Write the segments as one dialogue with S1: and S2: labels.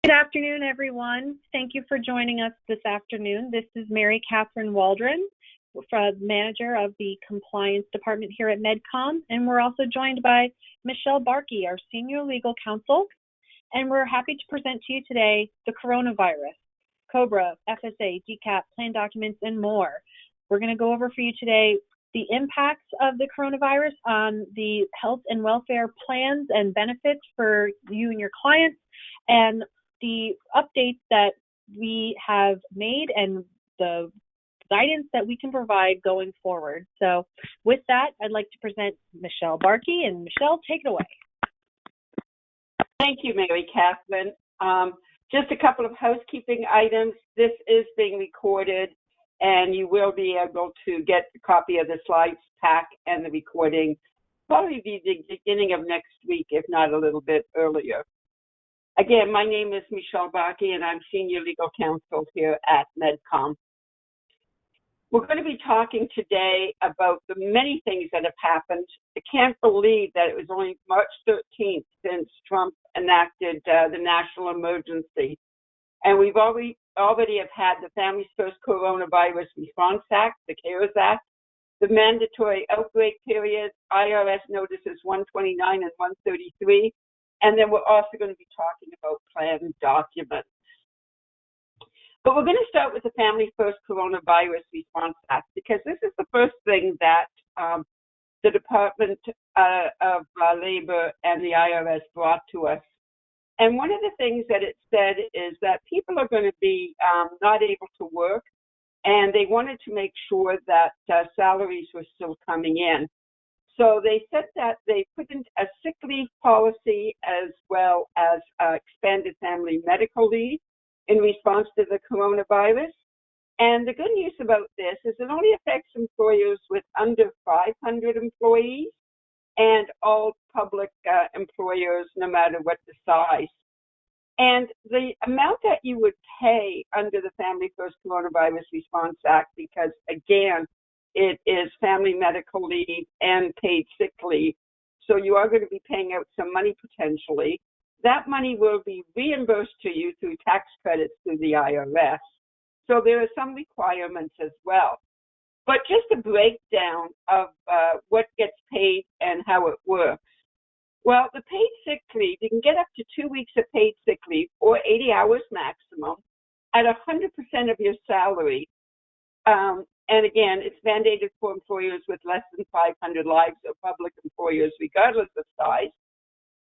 S1: Good afternoon, everyone. Thank you for joining us this afternoon. This is Mary Catherine Waldron, Manager of the Compliance Department here at MedCom, and we're also joined by Michelle Barkey, our Senior Legal Counsel, and we're happy to present to you today the coronavirus, COBRA, FSA, DCAP, plan documents, and more. We're going to go over for you today the impacts of the coronavirus on the health and welfare plans and benefits for you and your clients, and the updates that we have made and the guidance that we can provide going forward. So with that, I'd like to present Michelle Barkey, and Michelle, take it away.
S2: Thank you, Mary Catherine. Just a couple of housekeeping items. This is being recorded, and you will be able to get a copy of the slides pack and the recording probably be the beginning of next week, if not a little bit earlier. Again, my name is Michelle Barkey, and I'm Senior Legal Counsel here at MedCom. We're going to be talking today about the many things that have happened. I can't believe that it was only March 13th since Trump enacted the national emergency. And we've already have had the Families First Coronavirus Response Act, the CARES Act, the mandatory Outbreak Period, IRS notices 129 and 133, and then we're also going to be talking about plan documents. But we're going to start with the Family First Coronavirus Response Act, because this is the first thing that the Department of Labor and the IRS brought to us. And one of the things that it said is that people are going to be not able to work, and they wanted to make sure that salaries were still coming in. So they said that they put in a sick leave policy as well as expanded family medical leave in response to the coronavirus. And the good news about this is it only affects employers with under 500 employees and all public employers, no matter what the size. And the amount that you would pay under the Family First Coronavirus Response Act, because again, it is family medical leave and paid sick leave, so you are going to be paying out some money potentially. That money will be reimbursed to you through tax credits through the IRS. So there are some requirements as well. But just a breakdown of what gets paid and how it works. Well, the paid sick leave, you can get up to 2 weeks of paid sick leave, or 80 hours maximum, at 100% of your salary. And again, it's mandated for employers with less than 500 lives or public employers, regardless of size.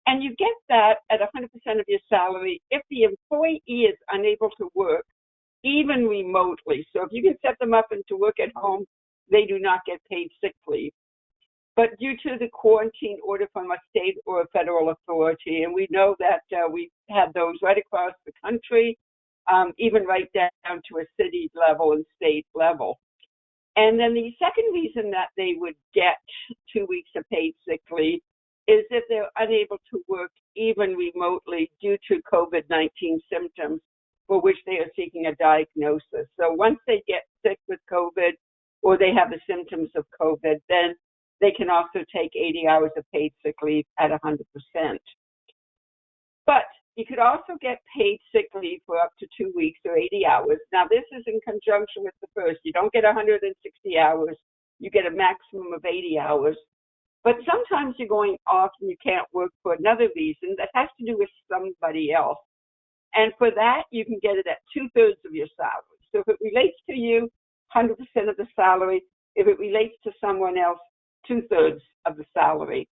S2: And you get that at 100% of your salary if the employee is unable to work, even remotely. So if you can set them up and to work at home, they do not get paid sick leave. But due to the quarantine order from a state or a federal authority, and we know that we've had those right across the country, even right down to a city level and state level. And then the second reason that they would get 2 weeks of paid sick leave is if they're unable to work even remotely due to COVID-19 symptoms for which they are seeking a diagnosis. So once they get sick with COVID or they have the symptoms of COVID, then they can also take 80 hours of paid sick leave at 100%. But you could also get paid sick leave for up to 2 weeks or 80 hours. Now, this is in conjunction with the first. You don't get 160 hours. You get a maximum of 80 hours. But sometimes you're going off and you can't work for another reason that has to do with somebody else. And for that, you can get it at 2/3 of your salary. So if it relates to you, 100% of the salary. If it relates to someone else, 2/3 of the salary.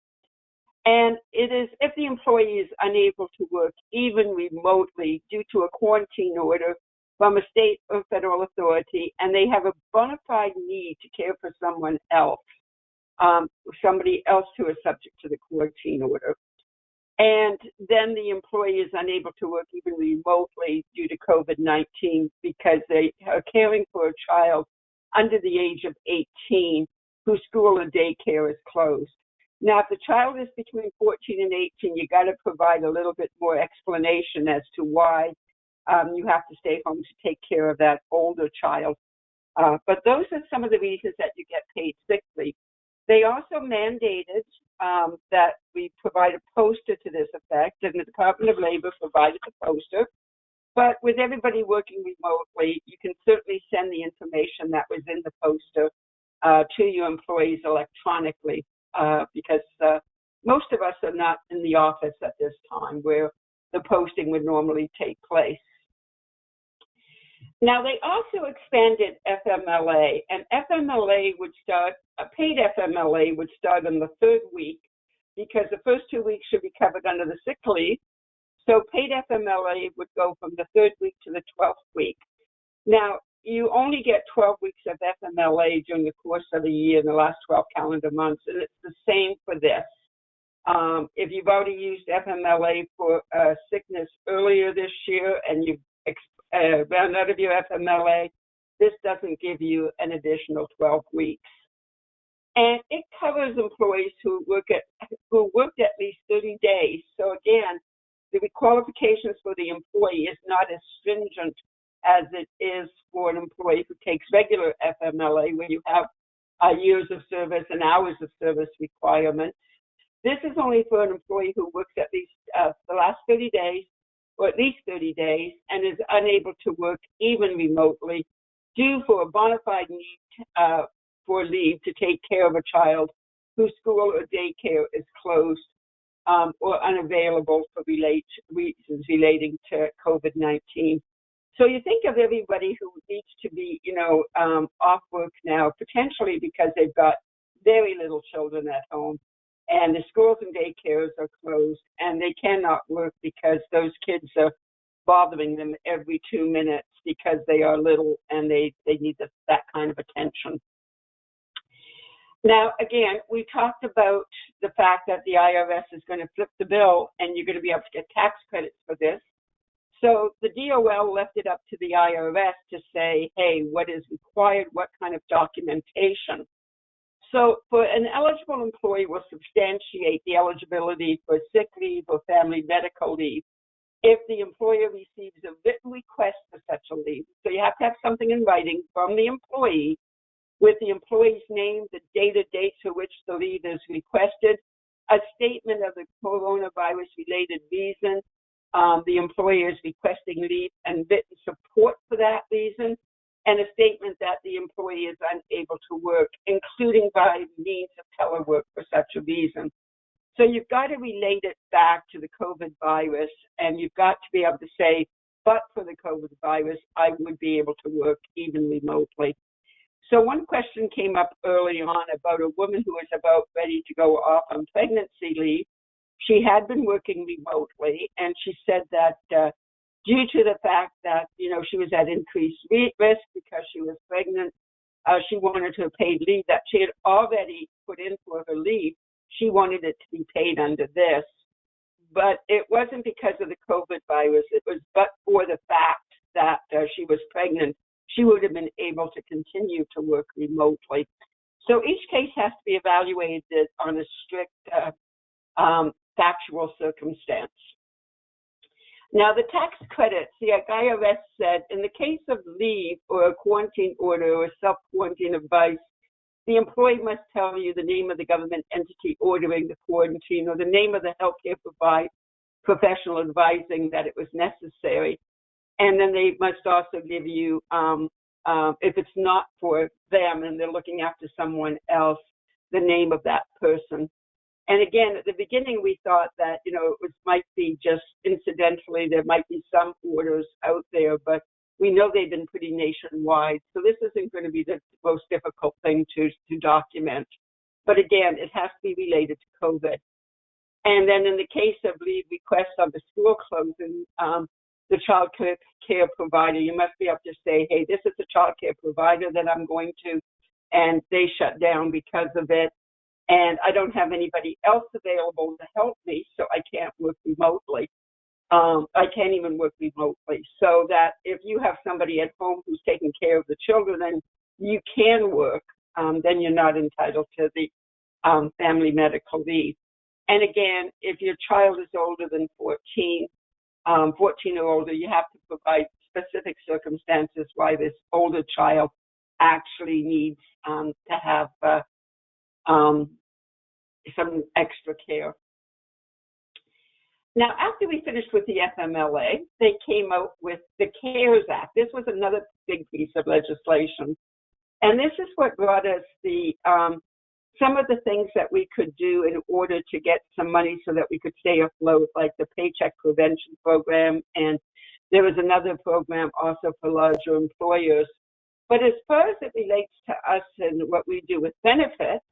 S2: And it is if the employee is unable to work even remotely due to a quarantine order from a state or federal authority, and they have a bona fide need to care for someone else, somebody else who is subject to the quarantine order. And then the employee is unable to work even remotely due to COVID-19 because they are caring for a child under the age of 18 whose school or daycare is closed. Now, if the child is between 14 and 18, you got to provide a little bit more explanation as to why you have to stay home to take care of that older child. But those are some of the reasons that you get paid sick leave. They also mandated that we provide a poster to this effect, and the Department of Labor provided the poster. But with everybody working remotely, you can certainly send the information that was in the poster to your employees electronically because most of us are not in the office at this time where the posting would normally take place. Now, they also expanded FMLA, and FMLA would start, a paid FMLA would start on the 3rd week because the first 2 weeks should be covered under the sick leave. So paid FMLA would go from the 3rd week to the 12th week. Now, you only get 12 weeks of FMLA during the course of the year in the last 12 calendar months, and it's the same for this. If you've already used FMLA for sickness earlier this year and you've run out of your FMLA, this doesn't give you an additional 12 weeks. And it covers employees who worked at least 30 days. So again, the qualifications for the employee is not as stringent as it is for an employee who takes regular FMLA, where you have years of service and hours of service requirements. This is only for an employee who works at least the last 30 days, or at least 30 days, and is unable to work even remotely due for a bona fide need for leave to take care of a child whose school or daycare is closed or unavailable for reasons relating to COVID-19. So you think of everybody who needs to be, off work now, potentially because they've got very little children at home, and the schools and daycares are closed, and they cannot work because those kids are bothering them every 2 minutes because they are little and they need that kind of attention. Now, again, we talked about the fact that the IRS is going to flip the bill and you're going to be able to get tax credits for this. So the DOL left it up to the IRS to say, hey, what is required, what kind of documentation. So for an eligible employee will substantiate the eligibility for sick leave or family medical leave if the employer receives a written request for such a leave. So you have to have something in writing from the employee with the employee's name, the dates for which the leave is requested, a statement of the coronavirus-related reason the employer is requesting leave and written support for that reason, and a statement that the employee is unable to work, including by means of telework for such a reason. So you've got to relate it back to the COVID virus, and you've got to be able to say, but for the COVID virus, I would be able to work even remotely. So one question came up early on about a woman who was about ready to go off on pregnancy leave. She had been working remotely, and she said that due to the fact that, she was at increased risk because she was pregnant, she wanted her paid leave that she had already put in for her leave. She wanted it to be paid under this. But it wasn't because of the COVID virus. It was but for the fact that she was pregnant, she would have been able to continue to work remotely. So each case has to be evaluated on a strict factual circumstance. Now, the tax credits, the IRS said, in the case of leave or a quarantine order or self-quarantine advice, the employee must tell you the name of the government entity ordering the quarantine or the name of the healthcare professional advising that it was necessary. And then they must also give you, if it's not for them and they're looking after someone else, the name of that person. And again, at the beginning, we thought that, it might be just incidentally, there might be some orders out there, but we know they've been pretty nationwide. So this isn't going to be the most difficult thing to document. But again, it has to be related to COVID. And then in the case of leave requests on the school closing, the child care provider, you must be able to say, hey, this is the child care provider that I'm going to, and they shut down because of it. And I don't have anybody else available to help me, so I can't work remotely. I can't even work remotely. So that if you have somebody at home who's taking care of the children and you can work, then you're not entitled to the family medical leave. And again, if your child is older than 14 or older, you have to provide specific circumstances why this older child actually needs to have some extra care. Now, after we finished with the FMLA, they came out with the CARES Act. This was another big piece of legislation. And this is what brought us some of the things that we could do in order to get some money so that we could stay afloat, like the Paycheck Prevention Program. And there was another program also for larger employers. But as far as it relates to us and what we do with benefits,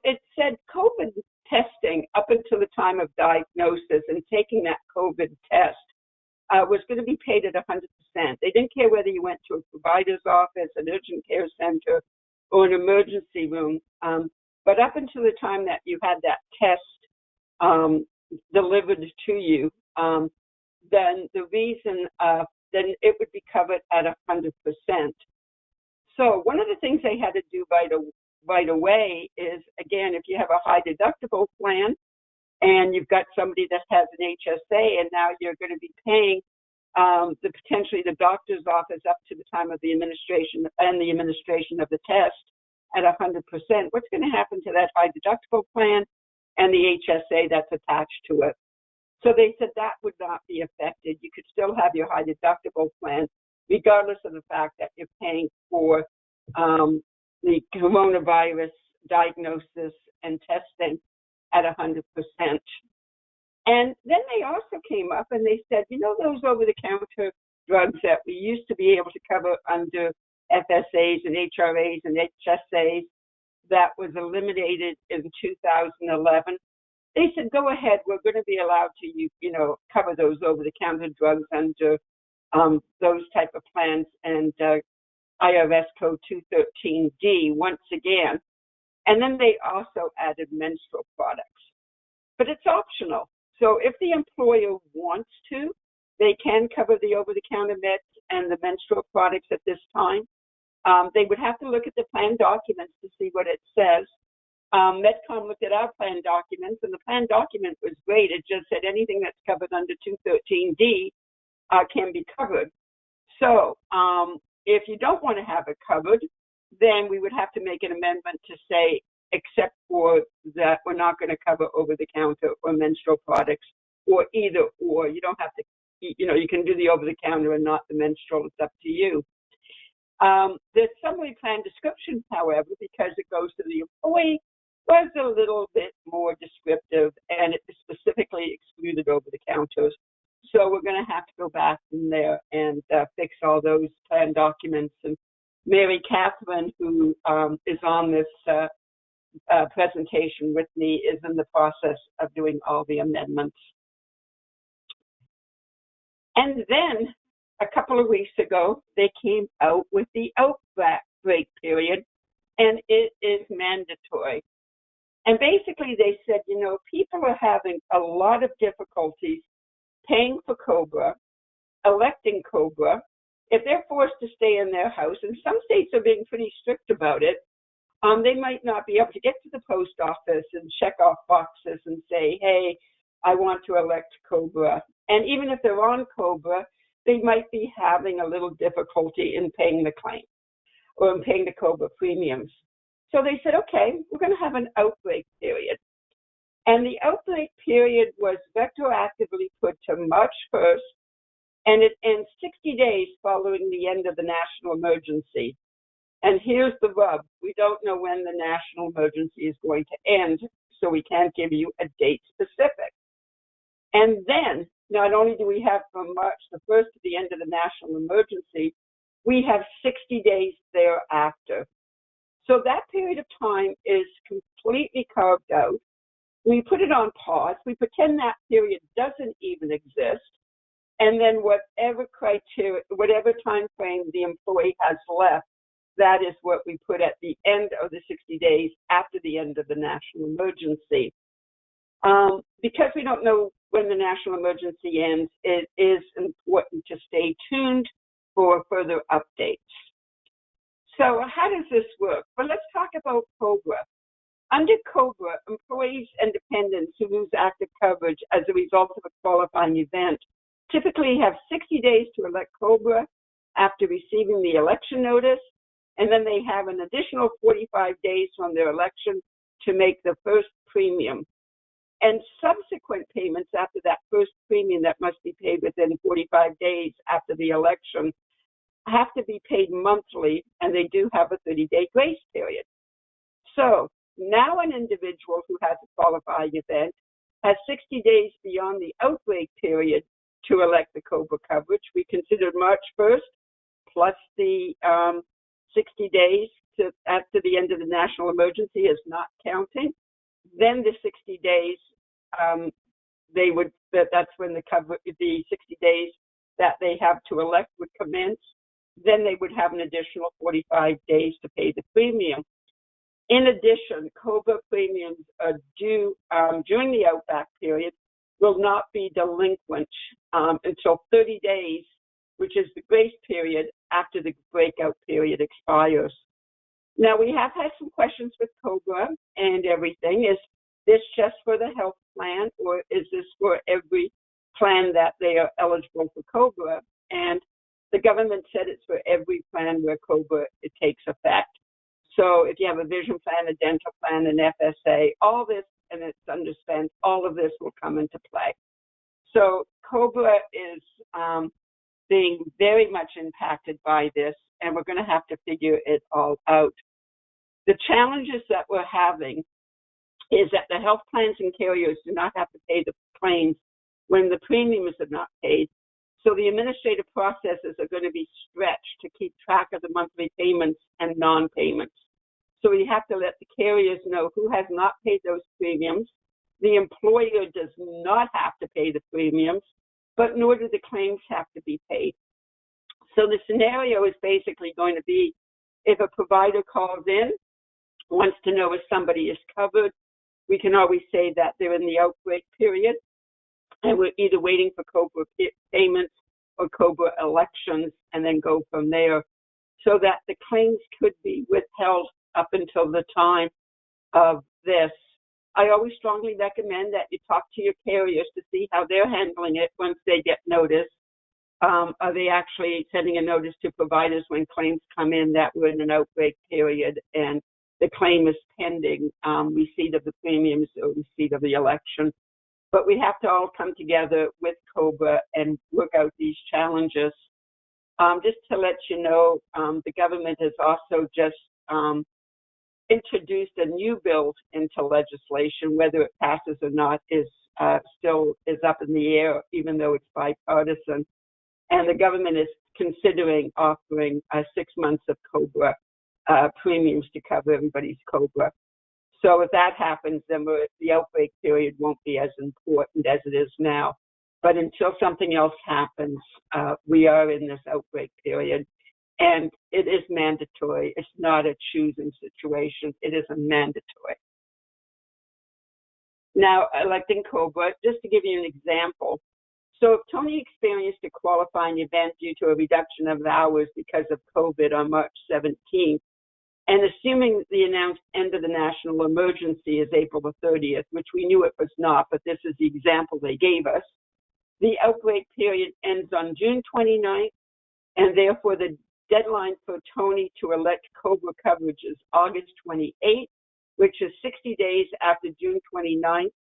S2: it said COVID testing up until the time of diagnosis and taking that COVID test was going to be paid at 100%. They didn't care whether you went to a provider's office, an urgent care center, or an emergency room. But up until the time that you had that test delivered to you, then then it would be covered at 100%. So one of the things they had to do right away is, again, if you have a high deductible plan and you've got somebody that has an HSA and now you're going to be paying potentially the doctor's office up to the time of the administration of the test at 100%, what's going to happen to that high deductible plan and the HSA that's attached to it? So they said that would not be affected. You could still have your high deductible plan, regardless of the fact that you're paying for the coronavirus diagnosis and testing at 100%. And then they also came up and they said, you know, those over-the-counter drugs that we used to be able to cover under FSAs and HRAs and HSAs that was eliminated in 2011, they said, go ahead, we're going to be allowed to, cover those over-the-counter drugs under those type of plans and IRS code 213D once again. And then they also added menstrual products. But it's optional. So if the employer wants to, they can cover the over-the-counter meds and the menstrual products at this time. They would have to look at the plan documents to see what it says. MedCom looked at our plan documents, and the plan document was great. It just said anything that's covered under 213D can be covered. So if you don't want to have it covered, then we would have to make an amendment to say, except for that, we're not going to cover over-the-counter or menstrual products, or either or. You don't have to, you can do the over-the-counter and not the menstrual. It's up to you. The summary plan description, however, because it goes to the employee, was a little bit more descriptive, and it specifically excluded over-the-counters. So we're going to have to go back in there and fix all those plan documents. And Mary Catherine, who is on this presentation with me, is in the process of doing all the amendments. And then a couple of weeks ago, they came out with the Outbreak Period, and it is mandatory. And basically they said, people are having a lot of difficulties paying for COBRA, electing COBRA. If they're forced to stay in their house, and some states are being pretty strict about it, they might not be able to get to the post office and check off boxes and say, hey, I want to elect COBRA. And even if they're on COBRA, they might be having a little difficulty in paying the claim or in paying the COBRA premiums. So they said, okay, we're going to have an outbreak period. And the outbreak period was retroactively put to March 1st, and it ends 60 days following the end of the national emergency. And here's the rub. We don't know when the national emergency is going to end, so we can't give you a date specific. And then, not only do we have from March the 1st to the end of the national emergency, we have 60 days thereafter. So that period of time is completely carved out. We put it on pause. We pretend that period doesn't even exist. And then whatever criteria, whatever time frame the employee has left, that is what we put at the end of the 60 days after the end of the national emergency. Because we don't know when the national emergency ends, it is important to stay tuned for further updates. So how does this work? Well, let's talk about COBRA. Under COBRA, employees and dependents who lose active coverage as a result of a qualifying event typically have 60 days to elect COBRA after receiving the election notice, and then they have an additional 45 days from their election to make the first premium. And subsequent payments after that first premium that must be paid within 45 days after the election have to be paid monthly, and they do have a 30-day grace period. So now an individual who has a qualifying event has 60 days beyond the outbreak period to elect the COBRA coverage. We considered March 1st plus the 60 days after the end of the national emergency as not counting. Then the 60 days, that's when the 60 days that they have to elect would commence. Then they would have an additional 45 days to pay the premium. In addition, COBRA premiums are due during the outback period will not be delinquent until 30 days, which is the grace period after the breakout period expires. Now, we have had some questions with COBRA and everything. Is this just for the health plan, or is this for every plan that they are eligible for COBRA? And the government said it's for every plan where COBRA it takes effect. So if you have a vision plan, a dental plan, an FSA, all this, and it's underspent, all of this will come into play. So COBRA is being very much impacted by this, and we're going to have to figure it all out. The challenges that we're having is that the health plans and carriers do not have to pay the claims when the premiums are not paid. So the administrative processes are going to be stretched to keep track of the monthly payments and non-payments. So we have to let the carriers know who has not paid those premiums. The employer does not have to pay the premiums, but nor do the claims have to be paid. So the scenario is basically going to be if a provider calls in, wants to know if somebody is covered, we can always say that they're in the outbreak period, and we're either waiting for COBRA payments or COBRA elections, and then go from there, so that the claims could be withheld up until the time of this. I always strongly recommend that you talk to your carriers to see how they're handling it once they get notice. Are they actually sending a notice to providers when claims come in that we're in an outbreak period and the claim is pending receipt of the premiums or receipt of the election? But we have to all come together with COBRA and work out these challenges. Just to let you know, the government has also just introduced a new bill into legislation. Whether it passes or not is still up in the air, even though it's bipartisan. And the government is considering offering 6 months of COBRA premiums to cover everybody's COBRA. So if that happens, then the outbreak period won't be as important as it is now. But until something else happens, we are in this outbreak period. And it is mandatory. It's not a choosing situation. It is a mandatory. Now, electing COBRA, just to give you an example. So if Tony experienced a qualifying event due to a reduction of hours because of COVID on March 17th, and assuming the announced end of the national emergency is April the 30th, which we knew it was not, but this is the example they gave us, the outbreak period ends on June 29th, and therefore the deadline for Tony to elect COBRA coverage is August 28th, which is 60 days after June 29th,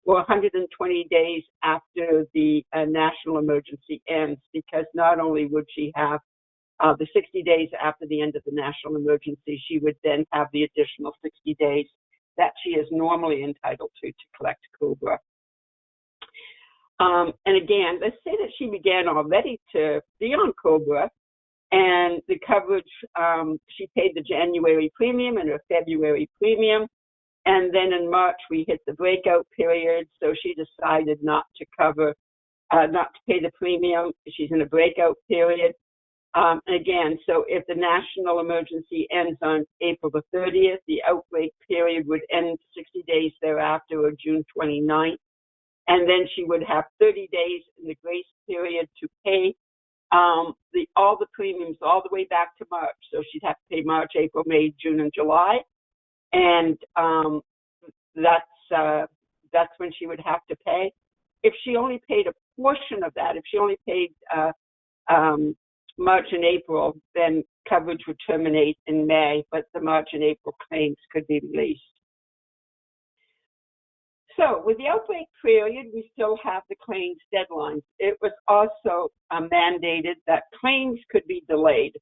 S2: or 120 days after the national emergency ends, because not only would she have the 60 days after the end of the national emergency, she would then have the additional 60 days that she is normally entitled to collect COBRA. And again, let's say that she began already to be on COBRA, and the coverage, she paid the January premium and her February premium, and then in March we hit the breakout period, so she decided not to pay the premium. She's in a breakout period. Again, so if the national emergency ends on April the 30th, the outbreak period would end 60 days thereafter, or June 29th, and then she would have 30 days in the grace period to pay all the premiums all the way back to March. So she'd have to pay March, April, May, June, and July, and that's when she would have to pay. If she only paid a portion of that, if she only paid March and April, then coverage would terminate in May, but the March and April claims could be released. So with the outbreak period, we still have the claims deadlines. It was also mandated that claims could be delayed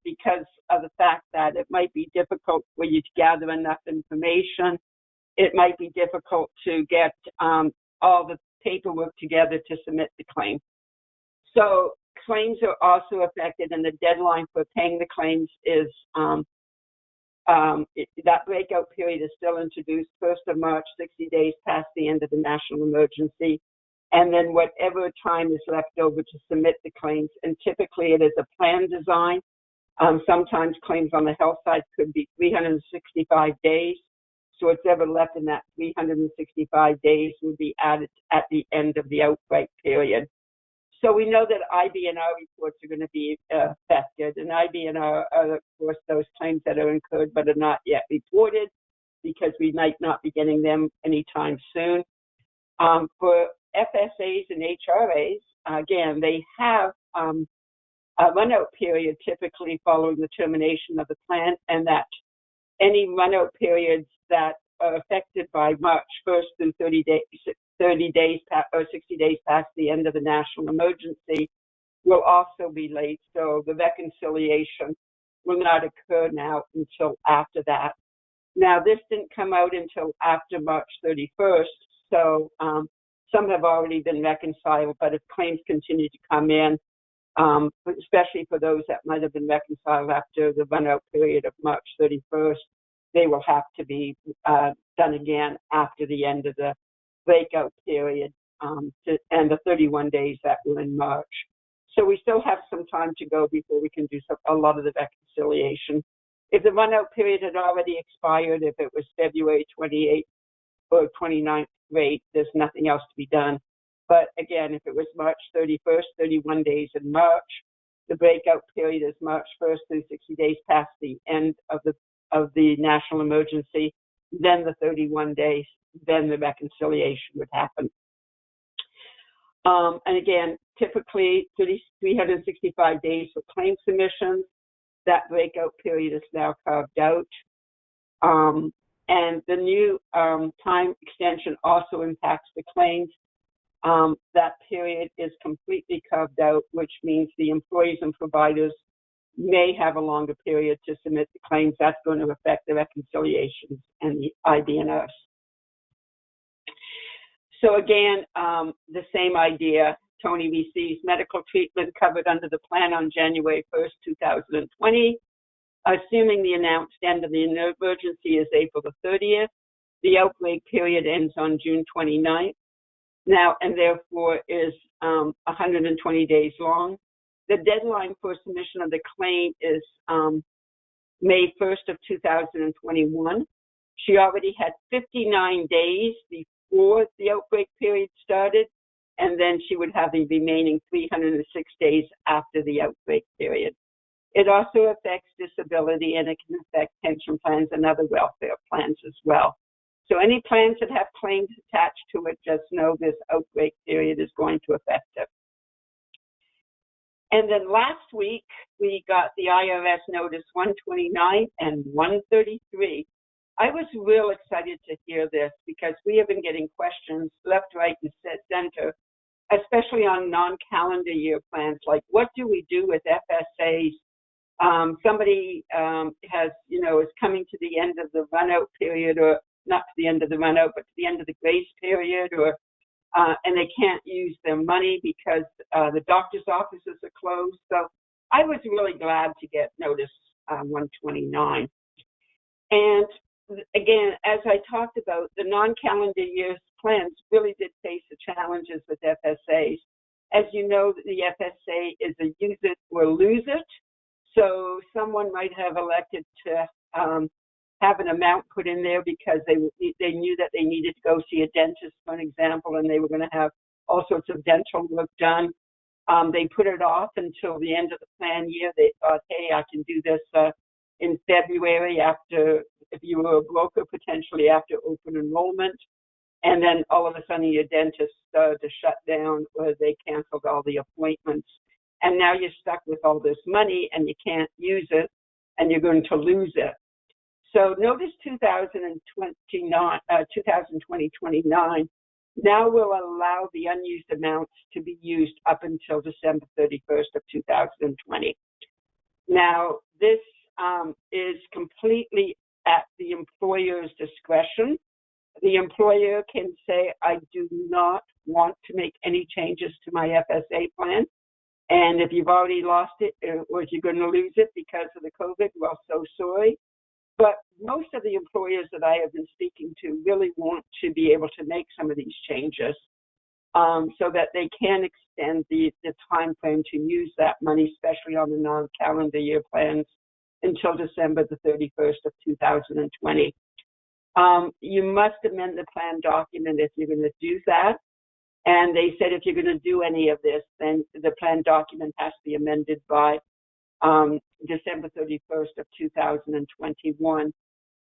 S2: because of the fact that it might be difficult for you to gather enough information. It might be difficult to get all the paperwork together to submit the claim. So claims are also affected, and the deadline for paying the claims is that breakout period is still introduced 1st of March, 60 days past the end of the national emergency, and then whatever time is left over to submit the claims. And typically it is a plan design. Sometimes claims on the health side could be 365 days. So whatever left in that 365 days will be added at the end of the outbreak period. So we know that IBNR reports are going to be affected, and IBNR are, of course, those claims that are incurred but are not yet reported because we might not be getting them anytime soon. For FSAs and HRAs, again, they have a run-out period typically following the termination of the plan, and that any run-out periods that are affected by March 1st through 30 days or 60 days past the end of the national emergency will also be late. So the reconciliation will not occur now until after that. Now, this didn't come out until after March 31st, so some have already been reconciled, but if claims continue to come in, especially for those that might have been reconciled after the run-out period of March 31st, they will have to be done again after the end of the breakout period and the 31 days that were in March. So we still have some time to go before we can do a lot of the reconciliation. If the run-out period had already expired, if it was February 28th or 29th rate, there's nothing else to be done. But again, if it was March 31st, 31 days in March, the breakout period is March 1st through 60 days past the end of the national emergency, then the 31 days, then the reconciliation would happen. And again, typically 365 days for claim submissions. That breakout period is now carved out. And the new time extension also impacts the claims. That period is completely carved out, which means the employees and providers may have a longer period to submit the claims. That's going to affect the reconciliations and the IBNRs. So again, the same idea. Tony receives medical treatment covered under the plan on January 1st, 2020. Assuming the announced end of the emergency is April the 30th, the outbreak period ends on June 29th. Now, and therefore is 120 days long. The deadline for submission of the claim is May 1st of 2021. She already had 59 days before the outbreak period started, and then she would have the remaining 306 days after the outbreak period. It also affects disability, and it can affect pension plans and other welfare plans as well. So any plans that have claims attached to it, just know this outbreak period is going to affect it. And then last week, we got the IRS notice 129 and 133. I was real excited to hear this because we have been getting questions left, right, and center, especially on non-calendar year plans, like what do we do with FSAs? Somebody is coming to the end of the run-out period, or not to the end of the run-out, but to the end of the grace period, or and they can't use their money because the doctor's offices are closed. So I was really glad to get notice 129. And again, as I talked about, the non-calendar years plans really did face the challenges with FSAs. As you know, the FSA is a use it or lose it. So someone might have elected to have an amount put in there because they knew that they needed to go see a dentist, for an example, and they were going to have all sorts of dental work done. They put it off until the end of the plan year. They thought, hey, I can do this in February after, if you were a broker, potentially after open enrollment. And then all of a sudden your dentist started to shut down, or they canceled all the appointments. And now you're stuck with all this money and you can't use it, and you're going to lose it. So Notice 2029 now will allow the unused amounts to be used up until December 31st of 2020. Now, this is completely at the employer's discretion. The employer can say, I do not want to make any changes to my FSA plan. And if you've already lost it, or if you're going to lose it because of the COVID, well, so sorry. But most of the employers that I have been speaking to really want to be able to make some of these changes so that they can extend the time frame to use that money, especially on the non-calendar year plans, until December the 31st of 2020. You must amend the plan document if you're going to do that. And they said if you're going to do any of this, then the plan document has to be amended by December 31st of 2021.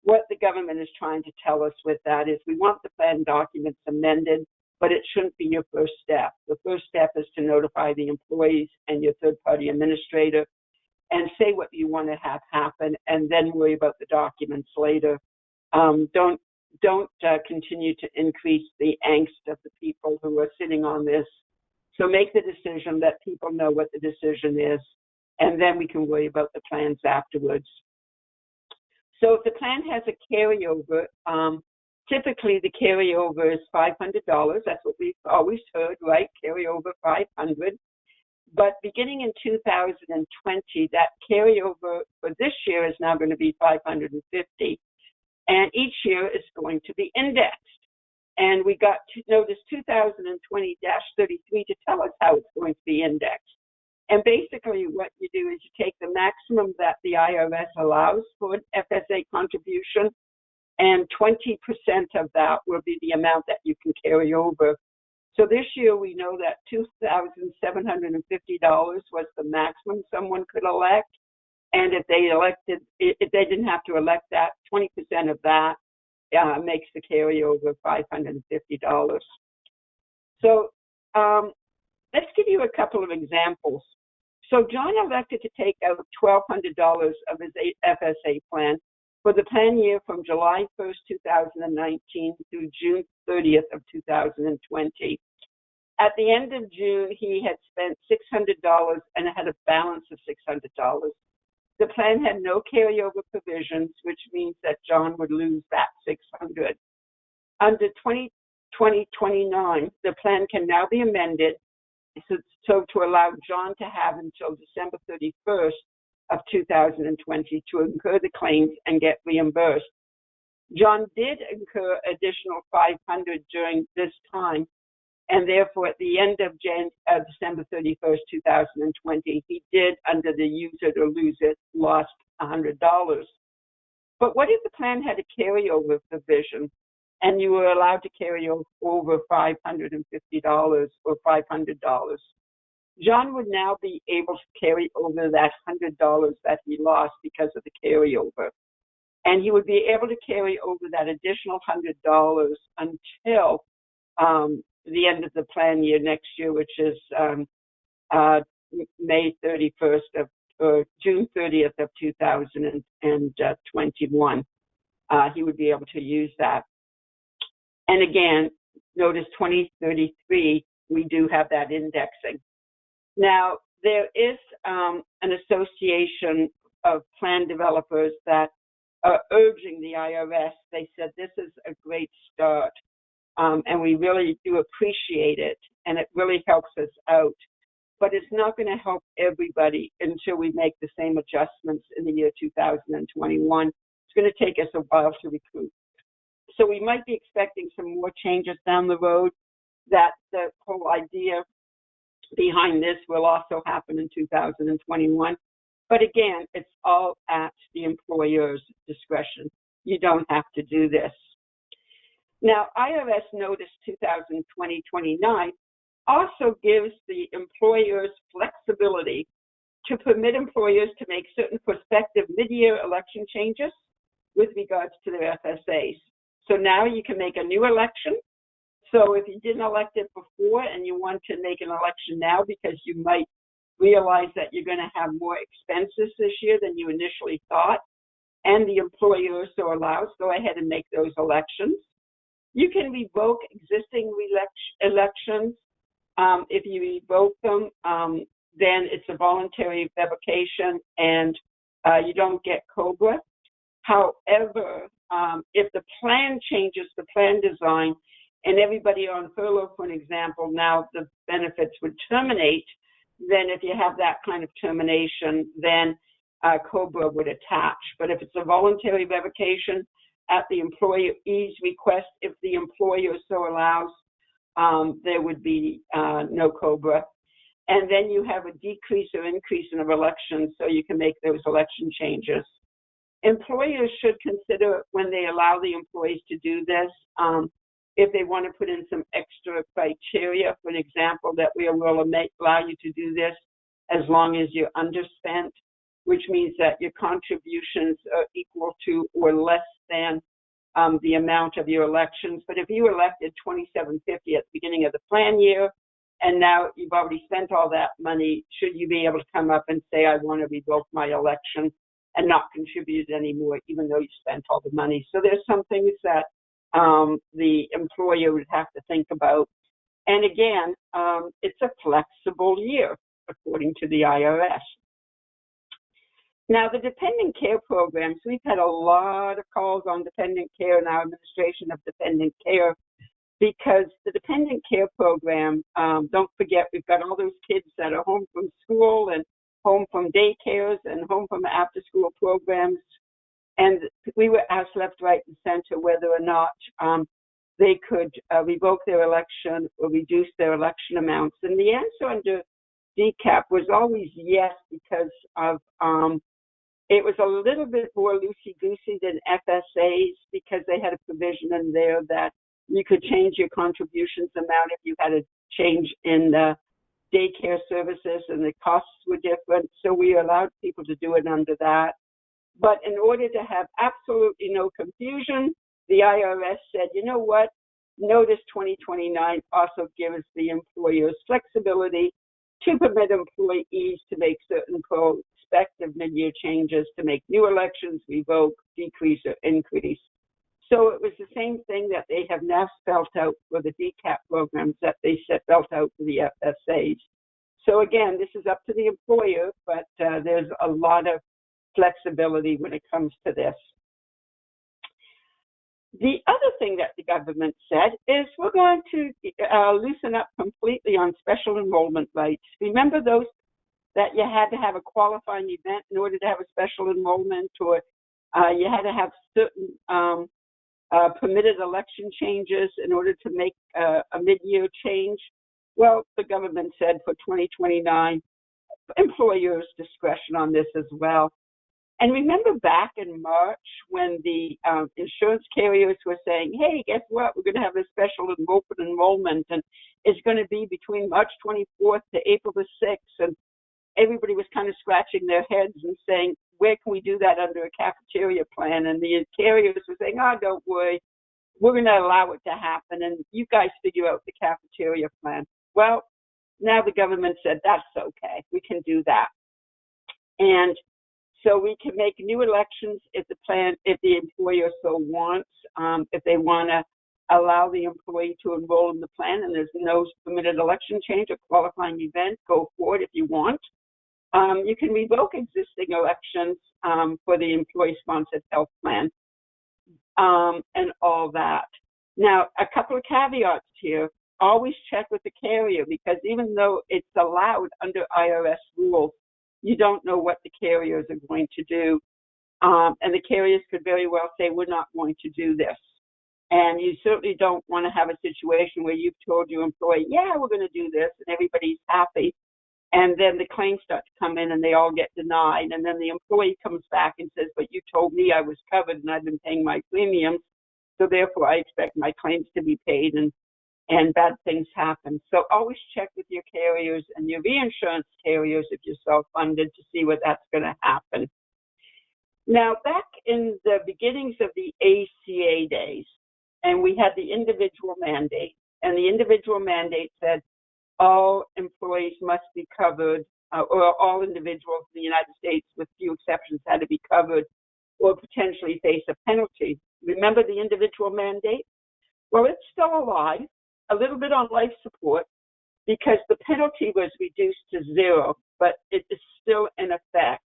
S2: What the government is trying to tell us with that is we want the plan documents amended, but it shouldn't be your first step. The first step is to notify the employees and your third-party administrator and say what you want to have happen, and then worry about the documents later. Don't continue to increase the angst of the people who are sitting on this. So make the decision, let people know what the decision is, and then we can worry about the plans afterwards. So if the plan has a carryover, typically the carryover is $500. That's what we've always heard, right? Carryover $500. But beginning in 2020, that carryover for this year is now going to be $550. And each year is going to be indexed. And we got Notice 2020-33 to tell us how it's going to be indexed. And basically what you do is you take the maximum that the IRS allows for an FSA contribution, and 20% of that will be the amount that you can carry over. So this year we know that $2,750 was the maximum someone could elect. And if they didn't have to elect that, 20% of that makes the carryover $550. So let's give you a couple of examples. So John elected to take out $1,200 of his FSA plan for the plan year from July 1st, 2019 through June 30th of 2020. At the end of June, he had spent $600 and had a balance of $600. The plan had no carryover provisions, which means that John would lose that $600. Under 2029, the plan can now be amended so to allow John to have until December 31st of 2020 to incur the claims and get reimbursed. John did incur additional $500 during this time, and therefore at the end of December 31st, 2020, he did, under the use it or lose it, lost $100. But what if the plan had a carryover provision and you were allowed to carry over $550 or $500? John would now be able to carry over that $100 that he lost because of the carryover. And he would be able to carry over that additional $100 until the end of the plan year next year, which is May 31st or June 30th of 2021. He would be able to use that. And again, Notice 2033, we do have that indexing. Now, there is an association of plan developers that are urging the IRS. They said this is a great start, and we really do appreciate it, and it really helps us out. But it's not going to help everybody until we make the same adjustments in the year 2021. It's going to take us a while to recoup. So we might be expecting some more changes down the road. That the whole idea behind this will also happen in 2021. But again, it's all at the employer's discretion. You don't have to do this. Now, IRS Notice 2020-29 also gives the employers flexibility to permit employers to make certain prospective mid-year election changes with regards to their FSAs. So now you can make a new election. So if you didn't elect it before and you want to make an election now because you might realize that you're going to have more expenses this year than you initially thought, and the employer so allows, go ahead and make those elections. You can revoke existing elections. If you revoke them, then it's a voluntary revocation and you don't get COBRA. However, if the plan changes, the plan design, and everybody on furlough, for an example, now the benefits would terminate, then if you have that kind of termination, then COBRA would attach. But if it's a voluntary revocation at the employee's request, if the employer so allows, there would be no COBRA. And then you have a decrease or increase in elections, so you can make those election changes. Employers should consider when they allow the employees to do this, if they want to put in some extra criteria, for an example, that we will allow you to do this as long as you're underspent, which means that your contributions are equal to or less than the amount of your elections. But if you elected $27.50 at the beginning of the plan year, and now you've already spent all that money, should you be able to come up and say, I want to revoke my election and not contribute anymore, even though you spent all the money? So there's some things that the employer would have to think about. And again, it's a flexible year, according to the IRS. Now, the dependent care programs, we've had a lot of calls on dependent care and our administration of dependent care, because the dependent care program, don't forget, we've got all those kids that are home from school and home from daycares and home from after-school programs. And we were asked left, right, and center whether or not they could revoke their election or reduce their election amounts. And the answer under DCAP was always yes, because of it was a little bit more loosey-goosey than FSAs, because they had a provision in there that you could change your contributions amount if you had a change in the daycare services and the costs were different. So we allowed people to do it under that. But in order to have absolutely no confusion, the IRS said, you know what? Notice 2029 also gives the employers flexibility to permit employees to make certain prospective mid-year changes to make new elections, revoke, decrease, or increase. So it was the same thing that they have now spelled out for the DCAP programs that they spelled out for the FSAs. So again, this is up to the employer, but there's a lot of flexibility when it comes to this. The other thing that the government said is we're going to loosen up completely on special enrollment rights. Remember those that you had to have a qualifying event in order to have a special enrollment, or you had to have certain permitted election changes in order to make a mid-year change? Well, the government said for 2029, employers' discretion on this as well. And remember back in March when the insurance carriers were saying, hey, guess what? We're going to have a special open enrollment, and it's going to be between March 24th to April the 6th. And everybody was kind of scratching their heads and saying, where can we do that under a cafeteria plan? And the carriers were saying, oh, don't worry, we're going to allow it to happen, and you guys figure out the cafeteria plan. Well, now the government said that's okay. We can do that. And so we can make new elections if the employer so wants, if they want to allow the employee to enroll in the plan and there's no permitted election change or qualifying event, go forward if you want. You can revoke existing elections for the employee-sponsored health plan and all that. Now, a couple of caveats here. Always check with the carrier, because even though it's allowed under IRS rules, you don't know what the carriers are going to do. And the carriers could very well say, we're not going to do this. And you certainly don't want to have a situation where you've told your employee, yeah, we're going to do this, and everybody's happy. And then the claims start to come in and they all get denied. And then the employee comes back and says, but you told me I was covered and I've been paying my premiums, so therefore I expect my claims to be paid, and bad things happen. So always check with your carriers and your reinsurance carriers if you're self-funded to see what that's going to happen. Now, back in the beginnings of the ACA days, and we had the individual mandate, and the individual mandate said all employees must be covered, or all individuals in the United States, with few exceptions, had to be covered or potentially face a penalty. Remember the individual mandate? Well, it's still alive, a little bit on life support, because the penalty was reduced to 0, but it is still in effect.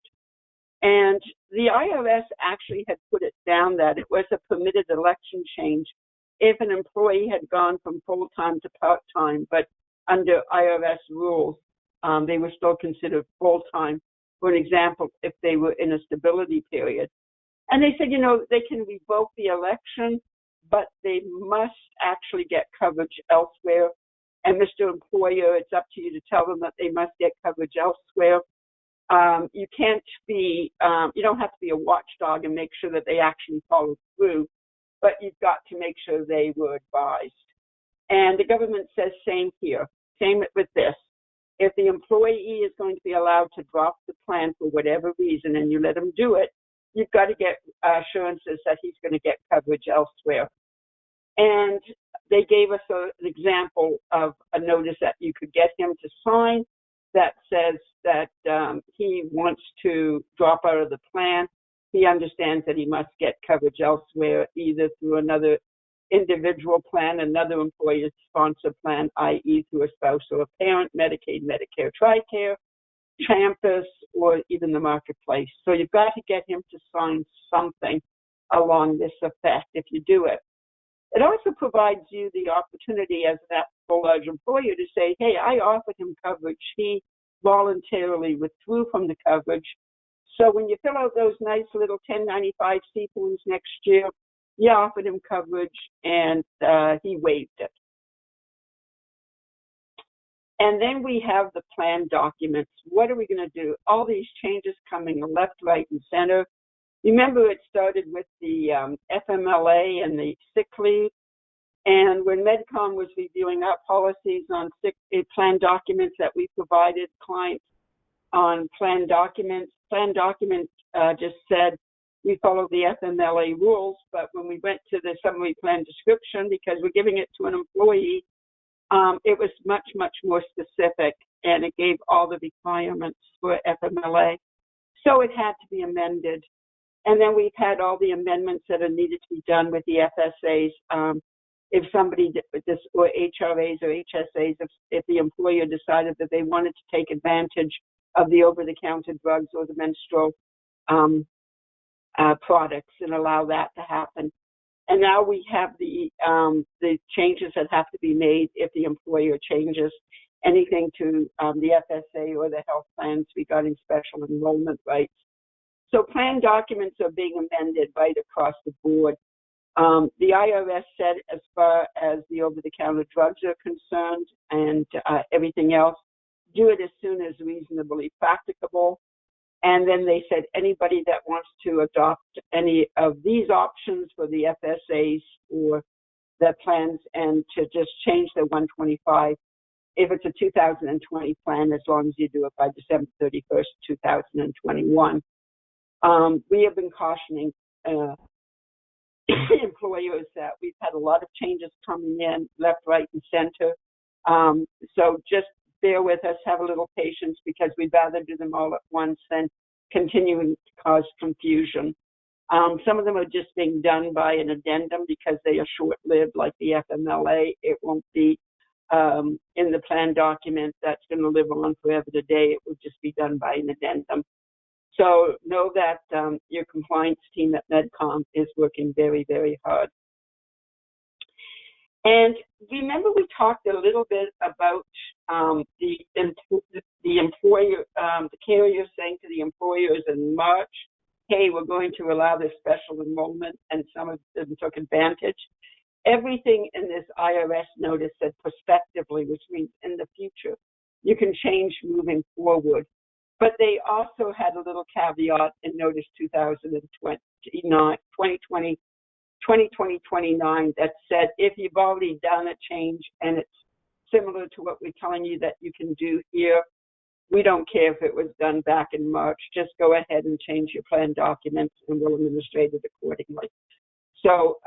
S2: And the IRS actually had put it down that it was a permitted election change if an employee had gone from full-time to part-time, but under IRS rules, they were still considered full-time. For an example, if they were in a stability period. And they said, they can revoke the election, but they must actually get coverage elsewhere. And Mr. Employer, it's up to you to tell them that they must get coverage elsewhere. You can't be, you don't have to be a watchdog and make sure that they actually follow through, but you've got to make sure they were advised. And the government says same here, same with this. If the employee is going to be allowed to drop the plan for whatever reason and you let him do it, you've got to get assurances that he's going to get coverage elsewhere. And they gave us an example of a notice that you could get him to sign that says that he wants to drop out of the plan. He understands that he must get coverage elsewhere, either through another individual plan, another employer-sponsored plan, i.e. through a spouse or a parent, Medicaid, Medicare, TRICARE, Champus, or even the marketplace. So you've got to get him to sign something along this effect if you do it. It also provides you the opportunity as an large employer to say, hey, I offered him coverage. He voluntarily withdrew from the coverage. So when you fill out those nice little 1095C forms next year, you offered him coverage and he waived it. And then we have the plan documents. What are we going to do? All these changes coming left, right, and center. Remember, it started with the FMLA and the sick leave. And when MedCom was reviewing our policies on plan documents that we provided clients on plan documents just said we follow the FMLA rules, but when we went to the summary plan description, because we're giving it to an employee, it was much, much more specific, and it gave all the requirements for FMLA. So it had to be amended. And then we've had all the amendments that are needed to be done with the FSAs. If somebody, or HRAs or HSAs, if the employer decided that they wanted to take advantage of the over-the-counter drugs or the menstrual products and allow that to happen. And now we have the changes that have to be made if the employer changes anything to the FSA or the health plans regarding special enrollment rights. So plan documents are being amended right across the board. The IRS said as far as the over-the-counter drugs are concerned and everything else, do it as soon as reasonably practicable. And then they said anybody that wants to adopt any of these options for the FSAs or the plans and to just change the 125, if it's a 2020 plan, as long as you do it by December 31st, 2021. We have been cautioning employers that we've had a lot of changes coming in left, right, and center. So just bear with us, have a little patience, because we'd rather do them all at once than continuing to cause confusion. Some of them are just being done by an addendum because they are short-lived, like the FMLA. It won't be in the plan document that's going to live on forever today. It will just be done by an addendum. So know that your compliance team at MedCom is working very, very hard. And remember, we talked a little bit about the employer, the carrier saying to the employers in March, hey, we're going to allow this special enrollment, and some of them took advantage. Everything in this IRS notice said prospectively, which means in the future. You can change moving forward. But they also had a little caveat in Notice 2020-29 that said if you've already done a change and it's similar to what we're telling you that you can do here, we don't care if it was done back in March. Just go ahead and change your plan documents and we'll administrate it accordingly. So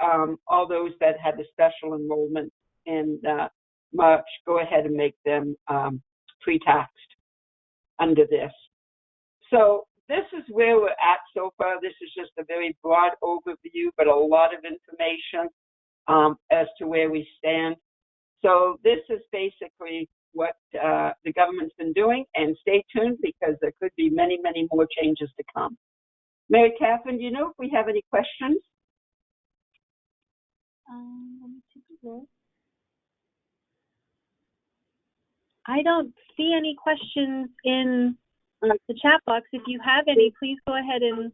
S2: all those that had the special enrollment in March, go ahead and make them pre-taxed under this. So this is where we're at so far. This is just a very broad overview, but a lot of information as to where we stand. So this is basically what the government's been doing, and stay tuned because there could be many, many more changes to come. Mary Catherine, do you know if we have any questions?
S1: Let me take a look. I don't see any questions in the chat box. If you have any, please go ahead and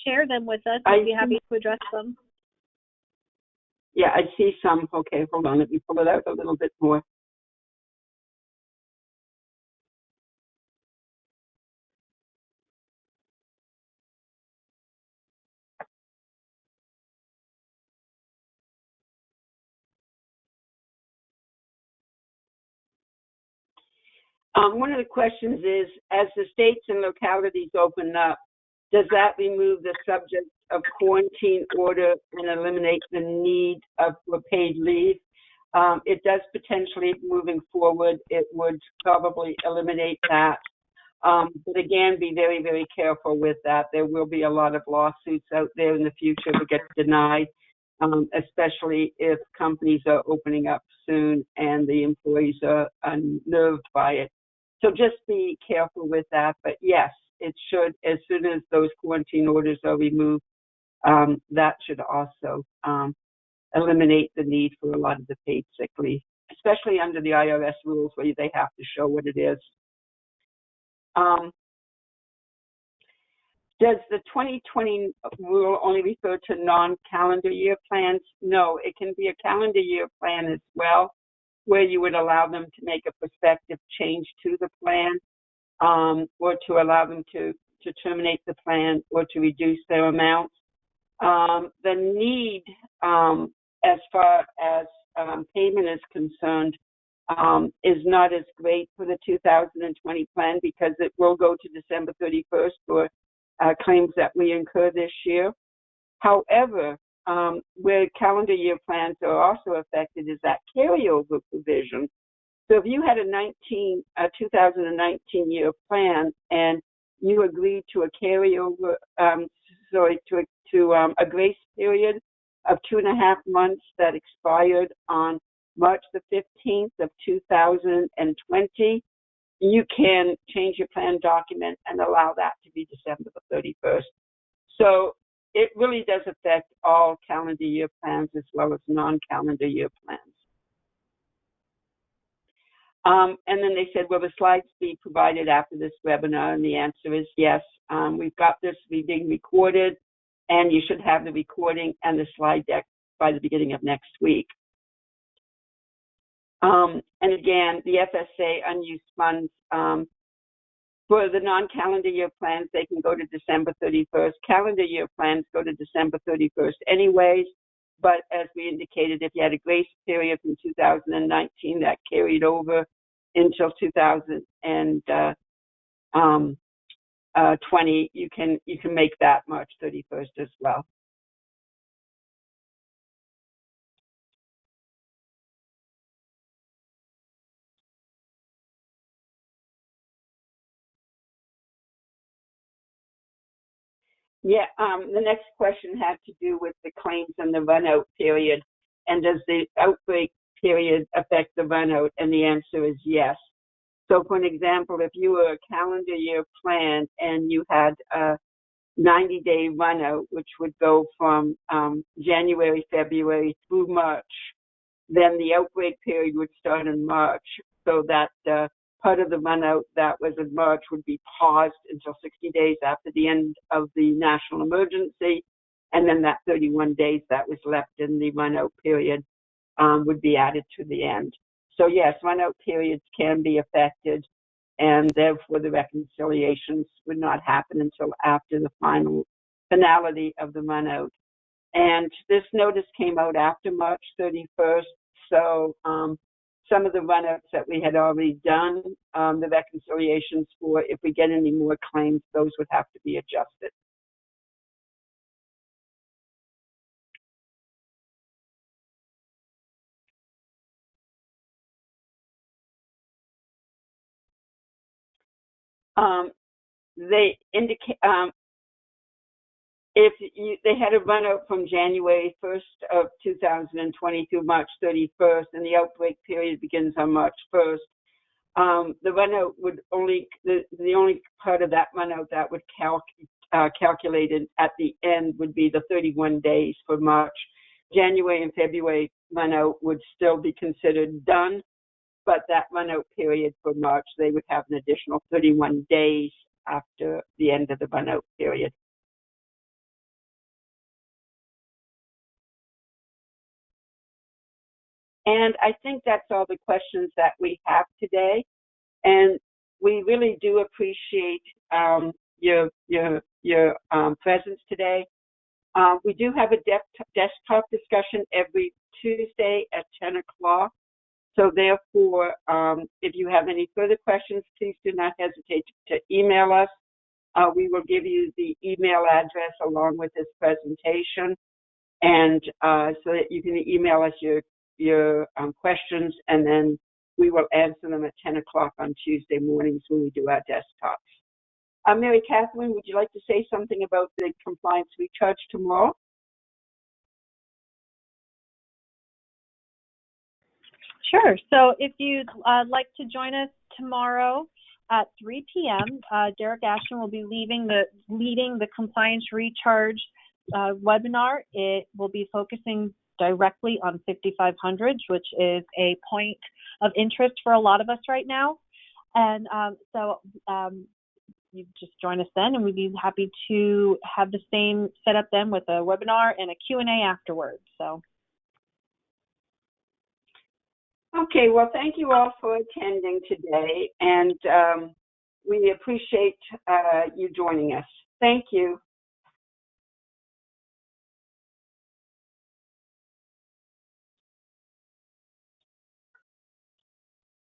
S1: share them with us. I'd be happy to address them.
S2: Yeah, I see some. Okay, hold on. Let me pull it out a little bit more. One of the questions is, as the states and localities open up, does that remove the subject of quarantine order and eliminate the need for paid leave? It does potentially, moving forward, it would probably eliminate that. But again, be very, very careful with that. There will be a lot of lawsuits out there in the future that get denied, especially if companies are opening up soon and the employees are unnerved by it. So just be careful with that. But yes, it should, as soon as those quarantine orders are removed, that should also eliminate the need for a lot of the paid sick leave, especially under the IRS rules where they have to show what it is. Does the 2020 rule only refer to non-calendar year plans? No, it can be a calendar year plan as well, where you would allow them to make a prospective change to the plan, or to allow them to terminate the plan or to reduce their amounts. The need, as far as payment is concerned, is not as great for the 2020 plan because it will go to December 31st for claims that we incur this year. However, where calendar year plans are also affected is that carryover provision. So if you had a 2019 year plan and you agreed to a carryover, to a grace period of 2.5 months that expired on March the 15th of 2020, you can change your plan document and allow that to be December the 31st. So it really does affect all calendar year plans as well as non-calendar year plans. And then they said, will the slides be provided after this webinar? And the answer is yes. We've got this being recorded, and you should have the recording and the slide deck by the beginning of next week. And again, the FSA unused funds, for the non-calendar year plans, they can go to December 31st. Calendar year plans go to December 31st anyways. But as we indicated, if you had a grace period from 2019 that carried over until 2020, you can make that March 31st as well. Yeah, the next question had to do with the claims and the run-out period. And does the outbreak period affect the run-out? And the answer is yes. So for an example, if you were a calendar year plan and you had a 90-day run-out, which would go from January, February through March, then the outbreak period would start in March. So that part of the run-out that was in March would be paused until 60 days after the end of the national emergency. And then that 31 days that was left in the run-out period would be added to the end. So yes, run-out periods can be affected, and therefore the reconciliations would not happen until after the finality of the run-out. And this notice came out after March 31st, so some of the run-outs that we had already done, the reconciliations for, if we get any more claims, those would have to be adjusted. they indicate if they had a run out from January 1st of 2020 through March 31st, and the outbreak period begins on March 1st, the run out would only, the only part of that run out that would calculated at the end would be the 31 days for March. January and February run out would still be considered done, but that run out period for March, they would have an additional 31 days after the end of the run out period. And I think that's all the questions that we have today. And we really do appreciate your presence today. We do have a desktop discussion every Tuesday at 10 o'clock. So therefore, if you have any further questions, please do not hesitate to email us. We will give you the email address along with this presentation, and so that you can email us your questions, and then we will answer them at 10 o'clock on Tuesday mornings when we do our desktops. Mary Catherine, would you like to say something about the compliance recharge tomorrow?
S1: Sure. So if you'd like to join us tomorrow at 3 p.m., Derek Ashton will be leading the Compliance Recharge webinar. It will be focusing directly on 5500s, which is a point of interest for a lot of us right now. And so you just join us then, and we'd be happy to have the same setup then with a webinar and a Q&A afterwards. So.
S2: Okay, well, thank you all for attending today, and we appreciate you joining us. Thank you.